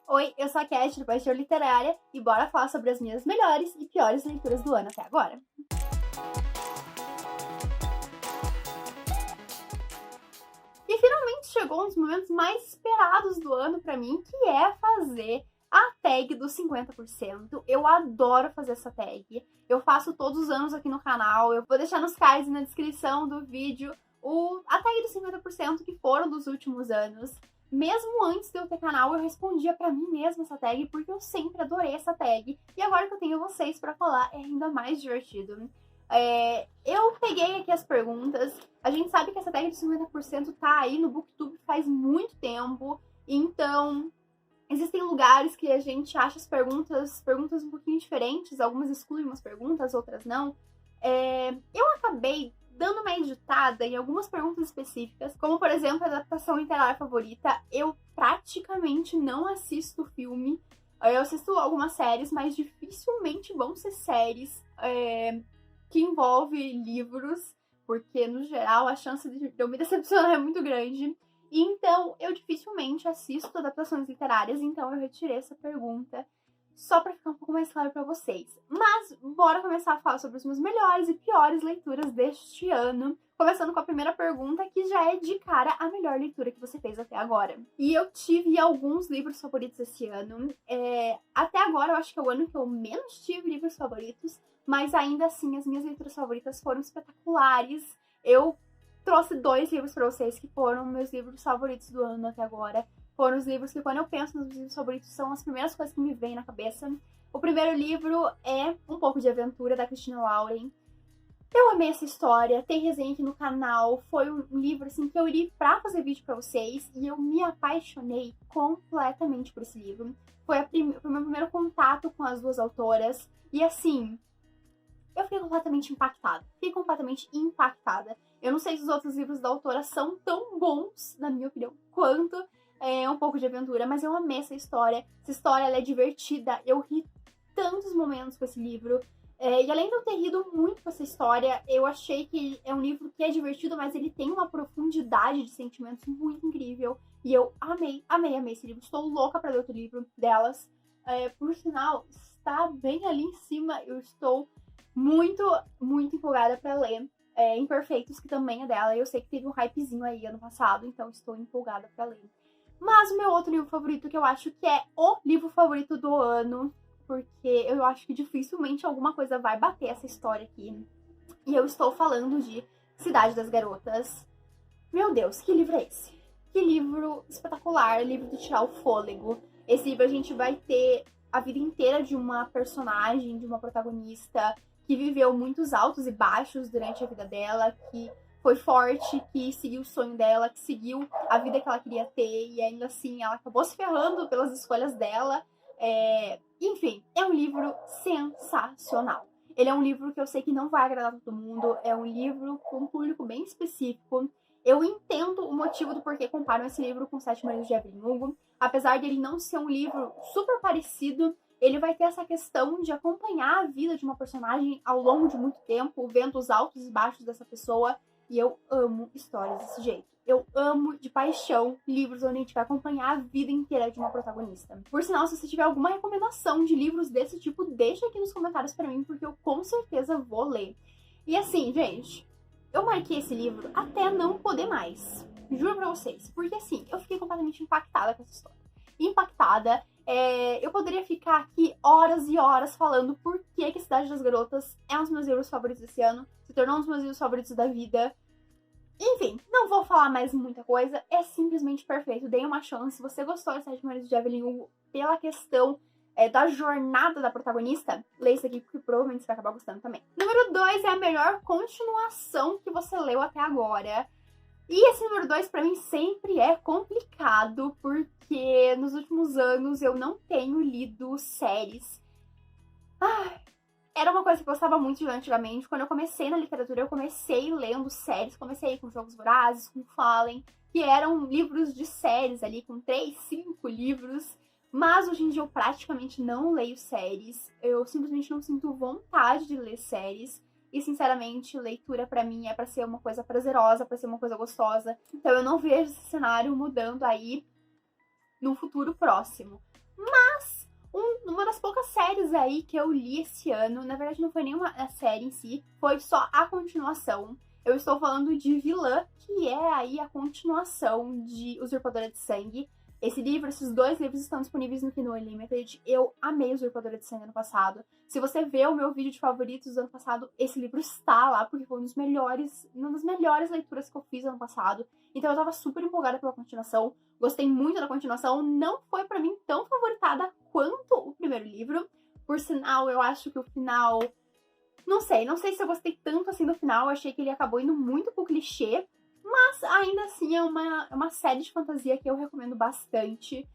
Oi, eu sou a Cat do Paixão Literária e bora falar sobre as minhas melhores e piores leituras do ano até agora. E finalmente chegou um dos momentos mais esperados do ano pra mim, que é fazer a tag dos 50%. Eu adoro fazer essa tag. Eu faço todos os anos aqui no canal. Eu vou deixar nos cards e na descrição do vídeo a tag dos 50% que foram dos últimos anos. Mesmo antes de eu ter canal, eu respondia pra mim mesma essa tag, porque eu sempre adorei essa tag. E agora que eu tenho vocês pra falar, é ainda mais divertido. Eu peguei aqui as perguntas. A gente sabe que essa tag de 50% tá aí no Booktube faz muito tempo. Então, existem lugares que a gente acha as perguntas um pouquinho diferentes. Algumas excluem umas perguntas, outras não. Eu acabei dando uma editada em algumas perguntas específicas, como, por exemplo, a adaptação literária favorita. Eu praticamente não assisto filme. Eu assisto algumas séries, mas dificilmente vão ser séries que envolvem livros, porque, no geral, a chance de eu me decepcionar é muito grande. Então, eu dificilmente assisto adaptações literárias, então eu retirei essa pergunta só pra ficar um pouco mais claro pra vocês. Mas, bora começar a falar sobre as minhas melhores e piores leituras deste ano. Começando com a primeira pergunta, que já é de cara a melhor leitura que você fez até agora. E eu tive alguns livros favoritos esse ano. Até agora, eu acho que é o ano que eu menos tive livros favoritos, mas ainda assim, as minhas leituras favoritas foram espetaculares. Eu trouxe 2 livros pra vocês que foram meus livros favoritos do ano até agora. Foram os livros que, quando eu penso nos meus livros favoritos, são as primeiras coisas que me vêm na cabeça. O primeiro livro é Um Pouco de Aventura, da Christina Lauren. Eu amei essa história, tem resenha aqui no canal. Foi um livro assim, que eu li pra fazer vídeo pra vocês e eu me apaixonei completamente por esse livro. Foi o meu primeiro contato com as duas autoras e, assim, eu fiquei completamente impactada. Eu não sei se os outros livros da autora são tão bons, na minha opinião, quanto Um Pouco de Aventura, mas eu amei essa história. Essa história, ela é divertida. Eu ri tantos momentos com esse livro. E além de eu ter rido muito com essa história, eu achei que é um livro que é divertido, mas ele tem uma profundidade de sentimentos muito incrível. E eu amei esse livro. Estou louca pra ler outro livro delas. Por sinal, está bem ali em cima. Eu estou muito, muito empolgada pra ler. Imperfeitos, que também é dela. Eu sei que teve um hypezinho aí ano passado, então estou empolgada pra ler. Mas o meu outro livro favorito, que eu acho que é o livro favorito do ano, porque eu acho que dificilmente alguma coisa vai bater essa história aqui. E eu estou falando de Cidade das Garotas. Meu Deus, que livro é esse? Que livro espetacular, livro de tirar o fôlego. Esse livro a gente vai ter a vida inteira de uma personagem, de uma protagonista que viveu muitos altos e baixos durante a vida dela, que foi forte, que seguiu o sonho dela, que seguiu a vida que ela queria ter, e ainda assim ela acabou se ferrando pelas escolhas dela. Enfim, é um livro sensacional. Ele é um livro que eu sei que não vai agradar todo mundo, é um livro com um público bem específico. Eu entendo o motivo do porquê comparam esse livro com Sete Maridos de Evelyn Hugo. Apesar de ele não ser um livro super parecido, ele vai ter essa questão de acompanhar a vida de uma personagem ao longo de muito tempo, vendo os altos e baixos dessa pessoa. E eu amo histórias desse jeito. Eu amo de paixão livros onde a gente vai acompanhar a vida inteira de uma protagonista. Por sinal, se você tiver alguma recomendação de livros desse tipo, deixa aqui nos comentários pra mim, porque eu com certeza vou ler. E assim, gente, eu marquei esse livro até não poder mais. Juro pra vocês. Porque assim, eu fiquei completamente impactada com essa história. Impactada. Eu poderia ficar aqui horas e horas falando por que Cidade das Garotas é um dos meus livros favoritos desse ano. Se tornou um dos meus livros favoritos da vida. Enfim, não vou falar mais muita coisa. É simplesmente perfeito. Dei uma chance. Se você gostou de Sete Maridos de Evelyn Hugo pela questão da jornada da protagonista, lê isso aqui porque provavelmente você vai acabar gostando também. Número 2 é a melhor continuação que você leu até agora. E esse número 2 pra mim sempre é complicado, porque nos últimos anos eu não tenho lido séries. Era uma coisa que eu gostava muito de ler antigamente. Quando eu comecei na literatura, eu comecei lendo séries. Comecei com Jogos Vorazes, com Fallen, que eram livros de séries ali, com 3, 5 livros. Mas hoje em dia eu praticamente não leio séries. Eu simplesmente não sinto vontade de ler séries. E, sinceramente, leitura pra mim é pra ser uma coisa prazerosa, pra ser uma coisa gostosa. Então eu não vejo esse cenário mudando aí no futuro próximo. Mas uma das poucas séries aí que eu li esse ano, na verdade não foi nenhuma série em si, foi só a continuação. Eu estou falando de Vilã, que é aí a continuação de Usurpadora de Sangue. Esses dois livros estão disponíveis no Kindle Unlimited. Eu amei Usurpadora de Sangue ano passado. Se você vê o meu vídeo de favoritos do ano passado, esse livro está lá, porque foi uma das melhores leituras que eu fiz ano passado. Então eu tava super empolgada pela continuação. Gostei muito da continuação. Não foi pra mim tão favoritada quanto o primeiro livro. Por sinal, eu acho que o final... Não sei se eu gostei tanto assim do final. Eu achei que ele acabou indo muito pro clichê. Mas ainda assim é uma série de fantasia que eu recomendo bastante.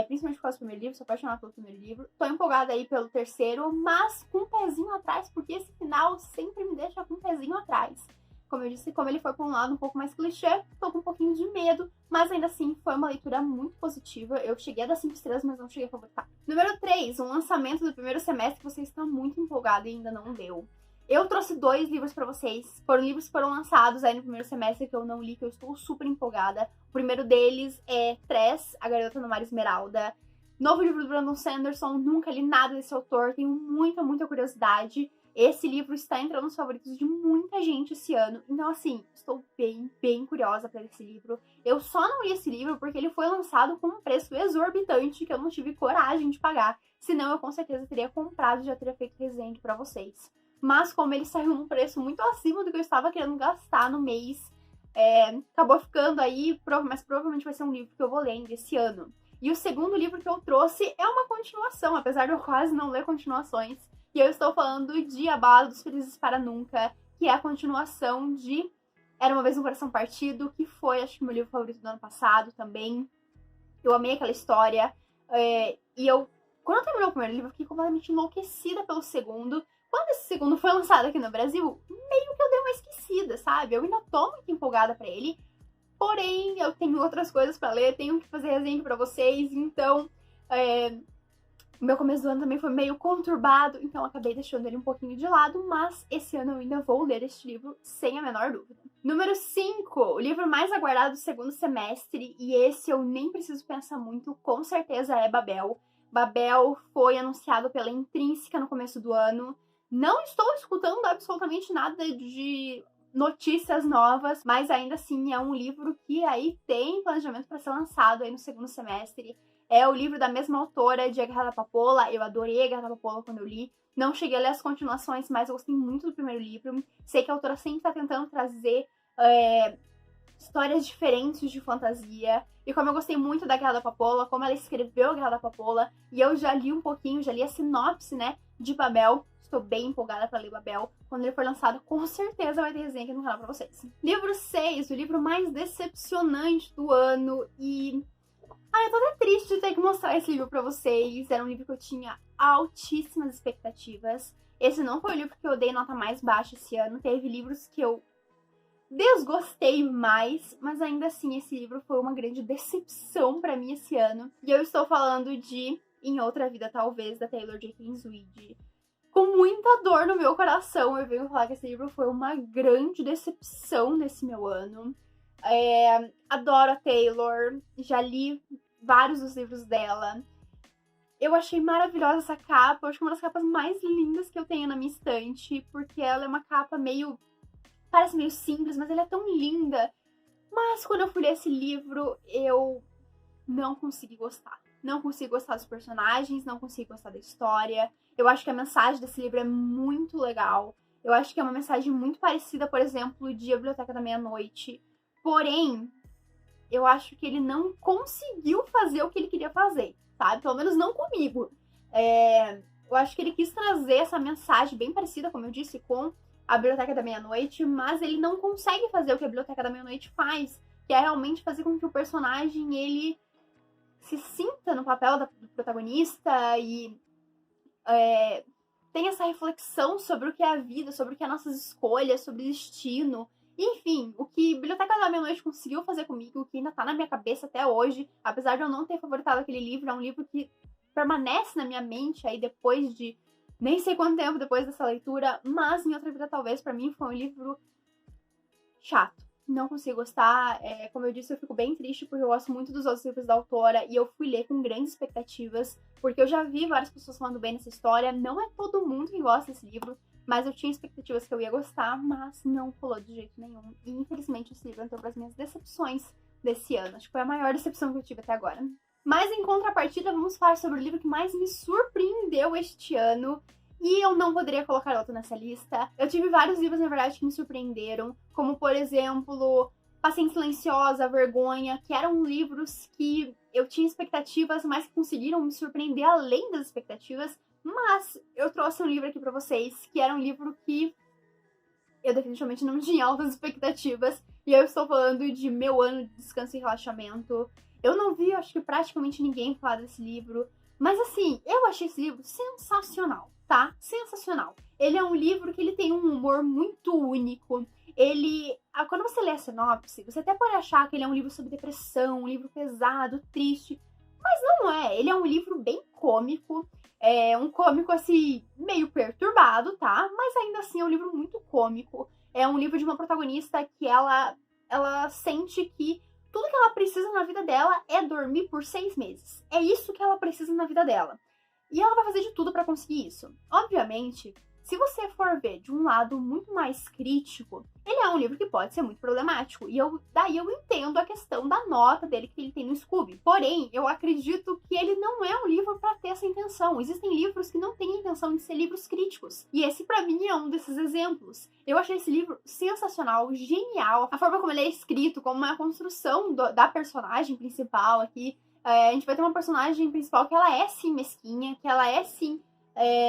Principalmente por causa do primeiro livro, sou apaixonada pelo primeiro livro. Tô empolgada aí pelo terceiro, mas com um pezinho atrás, porque esse final sempre me deixa com um pezinho atrás. Como eu disse, como ele foi pra um lado um pouco mais clichê, tô com um pouquinho de medo, mas ainda assim foi uma leitura muito positiva. Eu cheguei a dar 5 estrelas, mas não cheguei a favoritar. Número 3, um lançamento do primeiro semestre que você está muito empolgado e ainda não leu. Eu trouxe 2 livros pra vocês. Foram livros que foram lançados aí no primeiro semestre que eu não li, que eu estou super empolgada. O primeiro deles é Tress, A Garota no Mar Esmeralda. Novo livro do Brandon Sanderson, nunca li nada desse autor, tenho muita curiosidade. Esse livro está entrando nos favoritos de muita gente esse ano. Então, assim, estou bem curiosa para esse livro. Eu só não li esse livro porque ele foi lançado com um preço exorbitante que eu não tive coragem de pagar. Senão, eu com certeza teria comprado e já teria feito resenha para vocês. Mas como ele saiu num preço muito acima do que eu estava querendo gastar no mês, acabou ficando aí, mas provavelmente vai ser um livro que eu vou ler ainda esse ano. E o segundo livro que eu trouxe é uma continuação, apesar de eu quase não ler continuações. E eu estou falando de A Balada dos Felizes para Nunca, que é a continuação de Era Uma Vez um Coração Partido, que foi, acho que, meu livro favorito do ano passado também. Eu amei aquela história. Quando eu terminou o primeiro livro, eu fiquei completamente enlouquecida pelo segundo. Quando esse segundo foi lançado aqui no Brasil, meio que eu dei uma esquecida, sabe? Eu ainda tô muito empolgada pra ele. Porém, eu tenho outras coisas pra ler, tenho que fazer resenha pra vocês, então... O meu começo do ano também foi meio conturbado, então eu acabei deixando ele um pouquinho de lado, mas esse ano eu ainda vou ler este livro sem a menor dúvida. Número 5, o livro mais aguardado do segundo semestre, e esse eu nem preciso pensar muito, com certeza é Babel. Babel foi anunciado pela Intrínseca no começo do ano. Não estou escutando absolutamente nada de notícias novas, mas ainda assim é um livro que aí tem planejamento para ser lançado aí no segundo semestre. É o livro da mesma autora de A Guerra da Papoula. Eu adorei A Guerra da Papoula quando eu li. Não cheguei a ler as continuações, mas eu gostei muito do primeiro livro. Sei que a autora sempre está tentando trazer histórias diferentes de fantasia. E como eu gostei muito da Guerra da Papoula, como ela escreveu A Guerra da Papoula, e eu já li um pouquinho, já li a sinopse, né, de Babel. Estou bem empolgada para ler Babel. Quando ele for lançado, com certeza vai ter resenha aqui no canal para vocês. Livro 6, o livro mais decepcionante do ano. E... eu tô até triste de ter que mostrar esse livro pra vocês. Era um livro que eu tinha altíssimas expectativas. Esse não foi o livro que eu dei nota mais baixa esse ano. Teve livros que eu desgostei mais, mas ainda assim esse livro foi uma grande decepção pra mim esse ano. E eu estou falando de Em Outra Vida Talvez, da Taylor Jenkins Reid. Com muita dor no meu coração, eu venho falar que esse livro foi uma grande decepção nesse meu ano. Adoro a Taylor, já li vários dos livros dela. Eu achei maravilhosa essa capa, acho que é uma das capas mais lindas que eu tenho na minha estante, porque ela é uma capa parece meio simples, mas ela é tão linda. Mas quando eu fui ler esse livro, eu não consegui gostar. Não consegui gostar dos personagens, não consegui gostar da história. Eu acho que a mensagem desse livro é muito legal. Eu acho que é uma mensagem muito parecida, por exemplo, de A Biblioteca da Meia-Noite. Porém, eu acho que ele não conseguiu fazer o que ele queria fazer, sabe? Pelo menos não comigo. Eu acho que ele quis trazer essa mensagem bem parecida, como eu disse, com A Biblioteca da Meia-Noite, mas ele não consegue fazer o que A Biblioteca da Meia-Noite faz, que é realmente fazer com que o personagem, ele se sinta no papel do protagonista e tenha essa reflexão sobre o que é a vida, sobre o que é nossas escolhas, sobre o destino. Enfim, o que Biblioteca da Meia-Noite conseguiu fazer comigo, o que ainda tá na minha cabeça até hoje, apesar de eu não ter favoritado aquele livro, é um livro que permanece na minha mente aí depois de nem sei quanto tempo depois dessa leitura, mas Em Outra Vida Talvez, pra mim, foi um livro chato. não consigo gostar. Como eu disse, eu fico bem triste porque eu gosto muito dos outros livros da autora e eu fui ler com grandes expectativas, porque eu já vi várias pessoas falando bem nessa história. Não é todo mundo que gosta desse livro, mas eu tinha expectativas que eu ia gostar, mas não rolou de jeito nenhum. E infelizmente esse livro entrou para as minhas decepções desse ano. Acho que foi a maior decepção que eu tive até agora. Mas em contrapartida, vamos falar sobre o livro que mais me surpreendeu este ano. E eu não poderia colocar outro nessa lista. Eu tive vários livros, na verdade, que me surpreenderam. Como, por exemplo, Paciente Silenciosa, Vergonha, que eram livros que eu tinha expectativas, mas que conseguiram me surpreender além das expectativas. Mas eu trouxe um livro aqui pra vocês, que era um livro que eu definitivamente não tinha altas expectativas. E eu estou falando de Meu Ano de Descanso e Relaxamento. Eu não vi, acho que praticamente ninguém falar desse livro. Mas assim, eu achei esse livro sensacional, tá? Sensacional. Ele é um livro que ele tem um humor muito único. Quando você lê a sinopse, você até pode achar que ele é um livro sobre depressão, um livro pesado, triste. Mas não é. Ele é um livro bem cômico. É um cômico, assim, meio perturbado, tá? Mas ainda assim é um livro muito cômico. É um livro de uma protagonista que ela sente que tudo que ela precisa na vida dela é dormir por 6 meses. É isso que ela precisa na vida dela. E ela vai fazer de tudo pra conseguir isso. Obviamente, se você for ver de um lado muito mais crítico, ele é um livro que pode ser muito problemático. E daí eu entendo a questão da nota dele que ele tem no Scooby. Porém, eu acredito que ele não é um livro pra ter essa intenção. Existem livros que não têm a intenção de ser livros críticos. E esse, pra mim, é um desses exemplos. Eu achei esse livro sensacional, genial. A forma como ele é escrito, como é a construção da personagem principal aqui. A gente vai ter uma personagem principal que ela é, sim, mesquinha, que ela é, sim,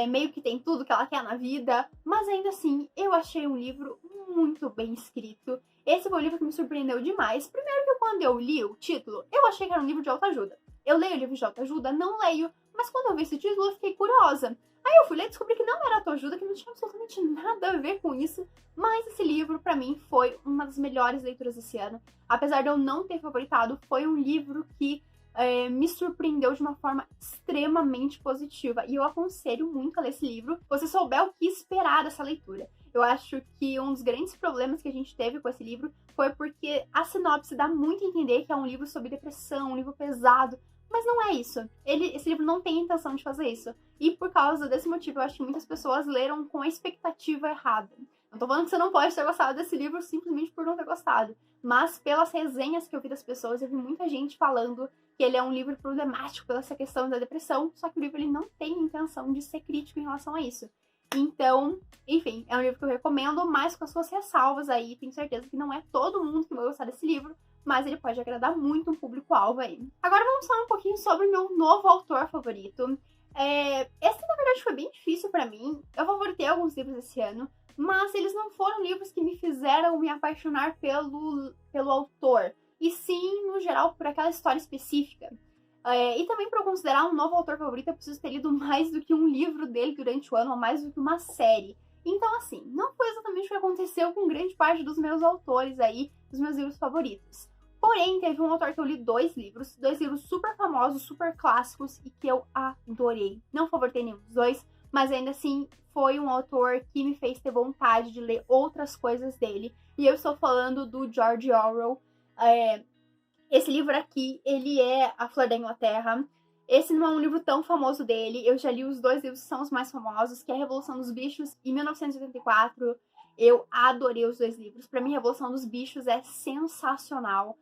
meio que tem tudo que ela quer na vida, mas ainda assim, eu achei um livro muito bem escrito. Esse foi um livro que me surpreendeu demais. Primeiro que quando eu li o título, eu achei que era um livro de autoajuda. Eu leio livros de autoajuda? Não leio, mas quando eu vi esse título, eu fiquei curiosa. Aí eu fui ler e descobri que não era autoajuda, que não tinha absolutamente nada a ver com isso, mas esse livro, pra mim, foi uma das melhores leituras desse ano. Apesar de eu não ter favoritado, foi um livro que me surpreendeu de uma forma extremamente positiva. E eu aconselho muito a ler esse livro, se você souber o que esperar dessa leitura. Eu acho que um dos grandes problemas que a gente teve com esse livro foi porque a sinopse dá muito a entender que é um livro sobre depressão, um livro pesado, mas não é isso. Esse livro não tem a intenção de fazer isso. E por causa desse motivo, eu acho que muitas pessoas leram com a expectativa errada. Não tô falando que você não pode ter gostado desse livro simplesmente por não ter gostado. Mas pelas resenhas que eu vi das pessoas, eu vi muita gente falando que ele é um livro problemático pela essa questão da depressão, só que o livro ele não tem intenção de ser crítico em relação a isso. Então, enfim, é um livro que eu recomendo, mas com as suas ressalvas aí. Tenho certeza que não é todo mundo que vai gostar desse livro, mas ele pode agradar muito um público-alvo aí. Agora vamos falar um pouquinho sobre o meu novo autor favorito. Esse, na verdade, foi bem difícil pra mim. Eu favoritei alguns livros esse ano, mas eles não foram livros que me fizeram me apaixonar pelo autor, e sim, no geral, por aquela história específica. E também, para eu considerar um novo autor favorito, eu preciso ter lido mais do que um livro dele durante o ano, ou mais do que uma série. Então, assim, não foi exatamente o que aconteceu com grande parte dos meus autores aí, dos meus livros favoritos. Porém, teve um autor que eu li dois livros super famosos, super clássicos, e que eu adorei. Não favoritei nenhum dos dois, mas ainda assim, foi um autor que me fez ter vontade de ler outras coisas dele. E eu estou falando do George Orwell. Esse livro aqui, ele é A Flor da Inglaterra. Esse não é um livro tão famoso dele. Eu já li os dois livros que são os mais famosos, que é A Revolução dos Bichos e 1984. Eu adorei os dois livros. Pra mim, Revolução dos Bichos é sensacional.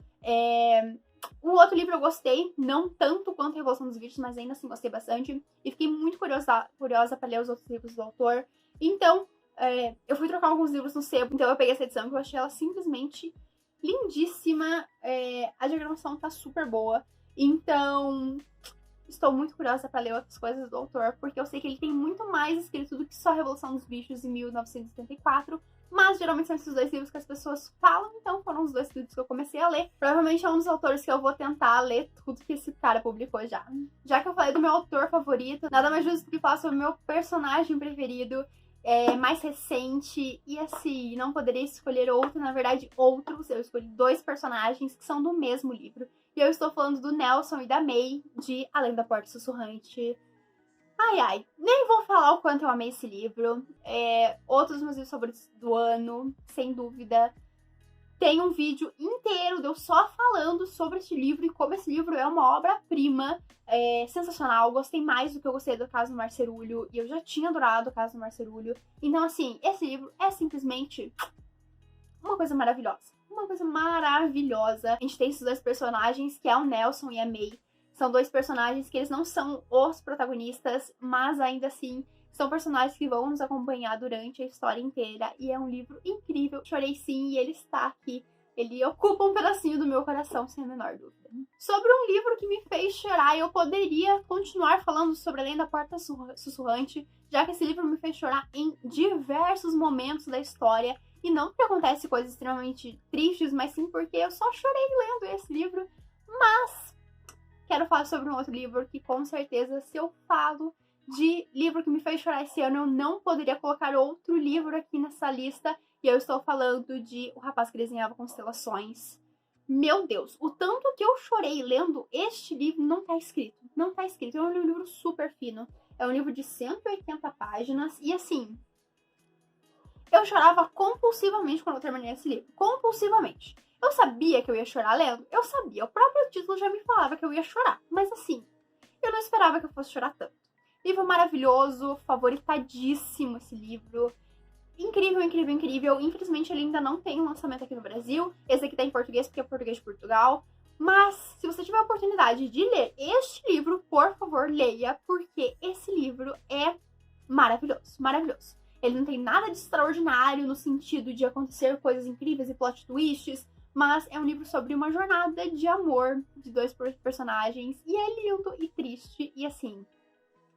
O outro livro eu gostei, não tanto quanto a Revolução dos Bichos, mas ainda assim gostei bastante. E fiquei muito curiosa pra ler os outros livros do autor. Então, eu fui trocar alguns livros no sebo, então eu peguei essa edição que eu achei ela simplesmente lindíssima. A diagramação tá super boa. Então, estou muito curiosa pra ler outras coisas do autor, porque eu sei que ele tem muito mais escrito do que só a Revolução dos Bichos em 1974. Mas geralmente são esses dois livros que as pessoas falam, então foram os dois livros que eu comecei a ler. Provavelmente é um dos autores que eu vou tentar ler tudo que esse cara publicou já. Já que eu falei do meu autor favorito, nada mais justo que falar sobre o meu personagem preferido, mais recente, e assim, não poderia escolher outro, na verdade, outros. Eu escolhi dois personagens que são do mesmo livro. E eu estou falando do Nelson e da May, de Além da Porta Sussurrante. Ai, nem vou falar o quanto eu amei esse livro. Outros dos meus livros favoritos do ano, sem dúvida. tem um vídeo inteiro de eu só falando sobre esse livro e como esse livro é uma obra-prima, sensacional. Gostei mais do que eu gostei do Caso do Marcerulho, e eu já tinha adorado o Caso do Marcerulho. Então, assim, esse livro é simplesmente uma coisa maravilhosa. Uma coisa maravilhosa. A gente tem esses dois personagens, que é o Nelson e a May. São dois personagens que eles não são os protagonistas, mas ainda assim são personagens que vão nos acompanhar durante a história inteira. E é um livro incrível. Chorei sim e ele está aqui. Ele ocupa um pedacinho do meu coração, sem a menor dúvida. Sobre um livro que me fez chorar, eu poderia continuar falando sobre Além da Porta Sussurrante, já que esse livro me fez chorar em diversos momentos da história. E não porque acontece coisas extremamente tristes, mas sim porque eu só chorei lendo esse livro. Mas quero falar sobre um outro livro que, com certeza, se eu falo de livro que me fez chorar esse ano, eu não poderia colocar outro livro aqui nessa lista. E eu estou falando de O Rapaz que Desenhava Constelações. Meu Deus, o tanto que eu chorei lendo este livro não tá escrito. Não tá escrito. É um livro super fino. É um livro de 180 páginas. E assim, eu chorava compulsivamente quando eu terminei esse livro. Compulsivamente. Eu sabia que eu ia chorar lendo? Eu sabia. O próprio título já me falava que eu ia chorar. Mas assim, eu não esperava que eu fosse chorar tanto. Livro maravilhoso, favoritadíssimo esse livro. Incrível, incrível, incrível. Infelizmente ele ainda não tem um lançamento aqui no Brasil. Esse aqui tá em português porque é português de Portugal. Mas se você tiver a oportunidade de ler este livro, por favor, leia, porque esse livro é maravilhoso, maravilhoso. Ele não tem nada de extraordinário no sentido de acontecer coisas incríveis e plot twists, mas é um livro sobre uma jornada de amor de dois personagens, e é lindo e triste, e assim,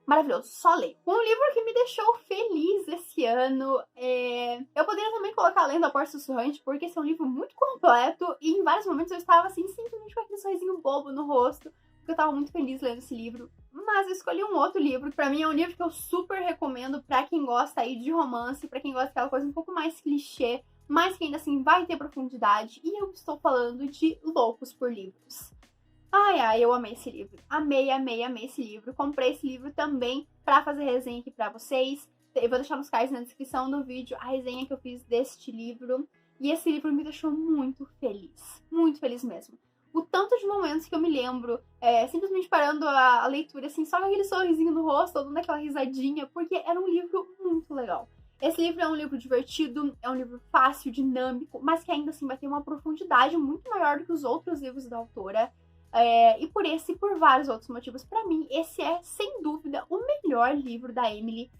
maravilhoso, só leio. Um livro que me deixou feliz esse ano, eu poderia também colocar Além da Porta Sussurrante, porque esse é um livro muito completo, e em vários momentos eu estava assim, simplesmente com aquele sorrisinho bobo no rosto, porque eu estava muito feliz lendo esse livro. Mas eu escolhi um outro livro, que pra mim é um livro que eu super recomendo pra quem gosta aí de romance, pra quem gosta daquela coisa um pouco mais clichê, mas que ainda assim vai ter profundidade, e eu estou falando de Loucos por Livros. Ai, ai, eu amei esse livro. Amei, amei, amei esse livro. Comprei esse livro também pra fazer resenha aqui pra vocês. Eu vou deixar nos cards na descrição do vídeo a resenha que eu fiz deste livro. E esse livro me deixou muito feliz mesmo. O tanto de momentos que eu me lembro, simplesmente parando a leitura, assim, só com aquele sorrisinho no rosto, dando aquela risadinha, porque era um livro muito legal. Esse livro é um livro divertido, é um livro fácil, dinâmico, mas que ainda assim vai ter uma profundidade muito maior do que os outros livros da autora. E por esse e por vários outros motivos, pra mim, esse é, sem dúvida, o melhor livro da Emily.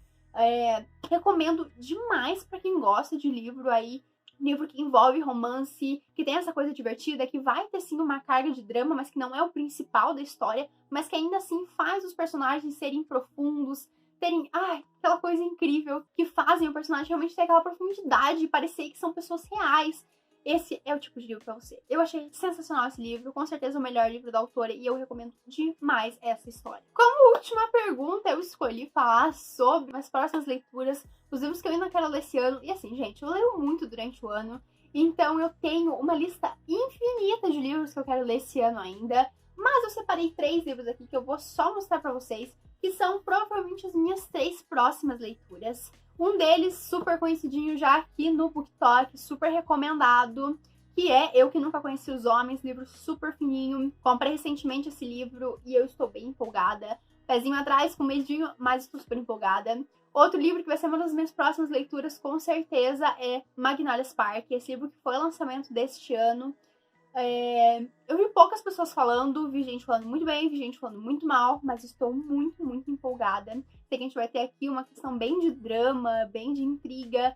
Recomendo demais pra quem gosta de livro aí, livro que envolve romance, que tem essa coisa divertida, que vai ter sim uma carga de drama, mas que não é o principal da história, mas que ainda assim faz os personagens serem profundos, terem, aquela coisa incrível, que fazem o personagem realmente ter aquela profundidade e parecer que são pessoas reais. Esse é o tipo de livro pra você. Eu achei sensacional esse livro, com certeza o melhor livro da autora, e eu recomendo demais essa história. Como última pergunta, eu escolhi falar sobre as próximas leituras, os livros que eu ainda quero ler esse ano. E assim, gente, eu leio muito durante o ano, então eu tenho uma lista infinita de livros que eu quero ler esse ano ainda, mas eu separei 3 livros aqui que eu vou só mostrar pra vocês, que são provavelmente as minhas 3 próximas leituras. Um deles, super conhecidinho já aqui no BookTok, super recomendado, que é Eu Que Nunca Conheci os Homens, livro super fininho. Comprei recentemente esse livro e eu estou bem empolgada. Pezinho atrás, com medinho, mas estou super empolgada. Outro livro que vai ser uma das minhas próximas leituras, com certeza, é Magnolia Spark, esse livro que foi o lançamento deste ano. Eu vi poucas pessoas falando, vi gente falando muito bem, vi gente falando muito mal, mas estou muito, muito empolgada. Sei que a gente vai ter aqui uma questão bem de drama, bem de intriga,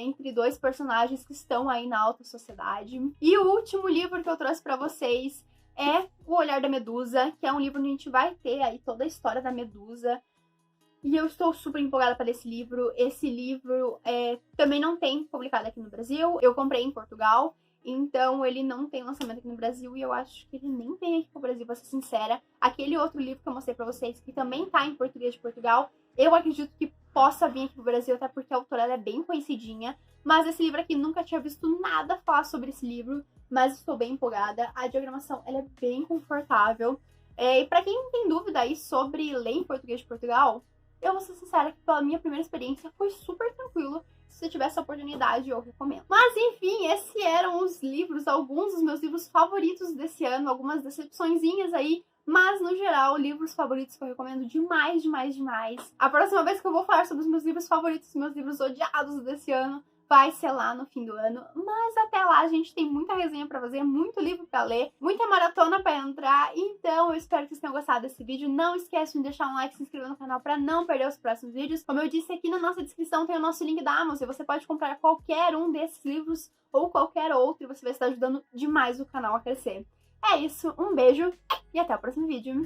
entre 2 personagens que estão aí na alta sociedade. E o último livro que eu trouxe pra vocês é O Olhar da Medusa, que é um livro onde a gente vai ter aí toda a história da Medusa. E eu estou super empolgada para esse livro. Esse livro também não tem publicado aqui no Brasil. Eu comprei em Portugal. Então, ele não tem lançamento aqui no Brasil e eu acho que ele nem tem aqui no Brasil, pra ser sincera. Aquele outro livro que eu mostrei pra vocês, que também tá em português de Portugal, eu acredito que possa vir aqui pro Brasil, até porque a autora é bem conhecidinha. Mas esse livro aqui, nunca tinha visto nada falar sobre esse livro, mas estou bem empolgada. A diagramação, ela é bem confortável. E pra quem tem dúvida aí sobre ler em português de Portugal, eu vou ser sincera que pela minha primeira experiência foi super tranquilo. se você tiver essa oportunidade, eu recomendo. Mas enfim, esses eram os livros, alguns dos meus livros favoritos desse ano, algumas decepçõezinhas aí, mas no geral, livros favoritos que eu recomendo demais, demais, demais. A próxima vez que eu vou falar sobre os meus livros favoritos, meus livros odiados desse ano, vai ser lá no fim do ano, mas até lá a gente tem muita resenha pra fazer, muito livro pra ler, muita maratona pra entrar, então eu espero que vocês tenham gostado desse vídeo. Não esquece de deixar um like, se inscrever no canal pra não perder os próximos vídeos. Como eu disse, aqui na nossa descrição tem o nosso link da Amazon, e você pode comprar qualquer um desses livros ou qualquer outro, e você vai estar ajudando demais o canal a crescer. É isso, um beijo e até o próximo vídeo.